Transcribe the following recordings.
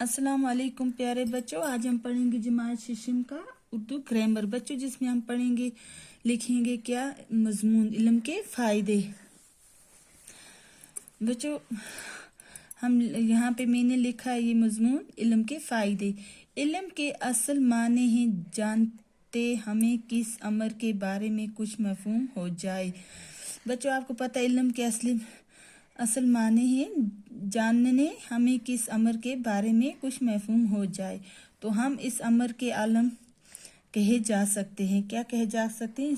अस्सलाम वालेकुम प्यारे बच्चों, आज हम पढ़ेंगे जमात शिशम का उर्दू ग्रामर बच्चों, जिसमें हम पढ़ेंगे लिखेंगे क्या मजमून इल्म के फायदे। बच्चों हम यहाँ पे मैंने लिखा है ये मजमून इल्म के फायदे। इल्म के असल माने हैं जानते हमें किस अमर के बारे में कुछ मफहूम हो जाए। बच्चों आपको पता है इल्म के असल माने हैं जानने हमें किस अमर के बारे में कुछ मफहूम हो जाए, तो हम इस अमर के आलम कहे जा सकते हैं। क्या कहे जा सकते हैं?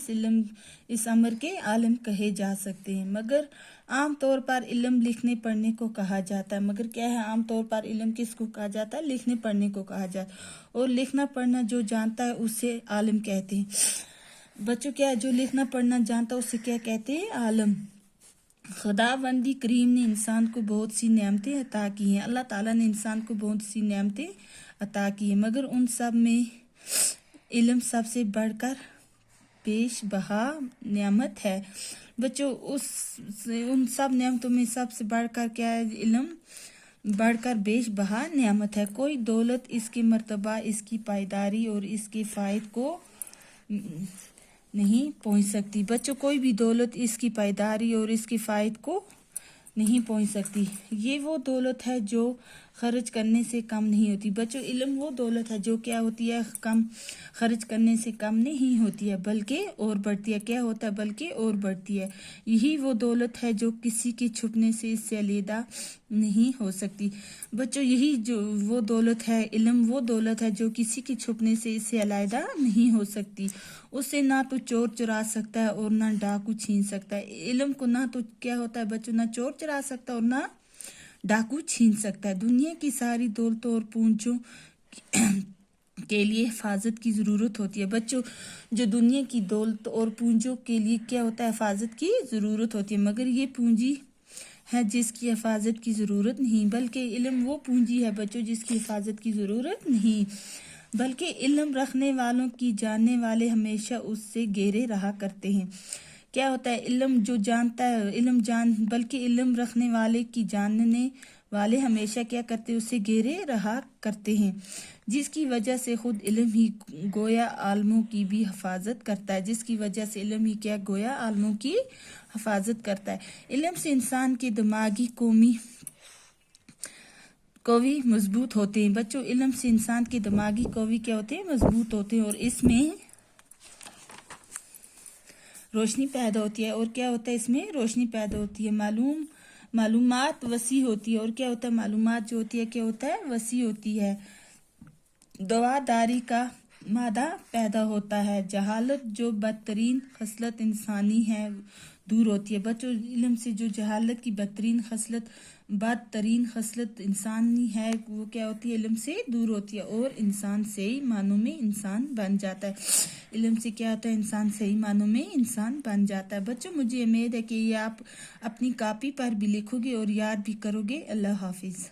इस अमर के आलम कहे जा सकते हैं। मगर आम तौर पर इल्म लिखने पढ़ने को कहा जाता है। मगर क्या है, आम तौर पर इल्म किसको कहा जाता है? लिखने पढ़ने को कहा जाता है। और लिखना पढ़ना जो जानता है उसे आलिम कहते हैं। बच्चों क्या है, जो लिखना पढ़ना जानता है उसे क्या कहते हैं? आलम। खुदावंदी करीम ने इंसान को बहुत सी नेमतें अता की हैं। अल्लाह ताला ने इंसान को बहुत सी नेमतें अता की हैं, मगर उन सब में इल्म सबसे बढ़कर पेश बहा नेमत है। बच्चों उन सब नेमतों में सबसे बढ़कर क्या है? इल्म बढ़कर बेश बहा नेमत है। कोई दौलत इसके मर्तबा, इसकी पायदारी और इसके फायद को नहीं पहुंच सकती। बच्चों कोई भी दौलत इसकी पायदारी और इसके फायद को नहीं पहुंच सकती। ये वो दौलत है जो खर्च करने से कम नहीं होती। बच्चों इल्म वो दौलत है जो क्या होती है? कम खर्च करने से कम नहीं होती है, बल्कि और बढ़ती है। क्या होता है? बल्कि और बढ़ती है। यही वो दौलत है जो किसी के छुपने से इससे अलहदा नहीं हो सकती। बच्चों यही जो वो दौलत है, इल्म वो दौलत है जो किसी के छुपने से इससे अलहदा नहीं हो सकती। उससे ना तो चोर चुरा सकता है और ना डाकू छीन सकता है। इल्म को ना तो क्या होता है बच्चों, ना चोर चुरा सकता है और ना डाकू छीन सकता है। दुनिया की सारी दौलतों और पूंजों के लिए हिफाजत की ज़रूरत होती है। बच्चों जो दुनिया की दौलत और पूंजों के लिए क्या होता है? हिफाजत की ज़रूरत होती है, मगर ये पूंजी है जिसकी हिफाजत की ज़रूरत नहीं, बल्कि इल्म वो पूंजी है बच्चों जिसकी हिफाजत की ज़रूरत नहीं, बल्कि इल्म रखने वालों की जानने वाले हमेशा उससे घेरे रहा करते हैं। क्या होता है? इल्म जो जानता है बल्कि इल्म रखने वाले की जानने वाले हमेशा क्या करते हैं? उससे घेरे रहा करते हैं, जिसकी वजह से खुद इल्म ही गोया आलमों की भी हिफाजत करता है। जिसकी वजह से इल्म ही क्या गोया आलमों की हिफाजत करता है। इल्म से इंसान के दिमागी कवी मजबूत होते हैं। बच्चों इल्म से इंसान के दिमागी कवी क्या होते हैं? मजबूत होते हैं, और इसमें रोशनी पैदा होती है। और क्या होता है? इसमें रोशनी पैदा होती है। मालूमात वसी होती है। और क्या होता है? मालूमात जो होती है क्या होता है? वसी होती है। दवादारी का मादा पैदा होता है। जहालत जो बदतरीन खसलत इंसानी है दूर होती है। बच्चों इल्म से जो जहालत की बदतरीन खसलत इंसानी है वो क्या होती है? इल्म से दूर होती है, और इंसान सही मानों में इंसान बन जाता है। इल्म से क्या होता है? इंसान सही मानों में इंसान बन जाता है। बच्चों मुझे उम्मीद है कि ये आप अपनी कॉपी पर भी लिखोगे और याद भी करोगे। अल्लाह हाफिज।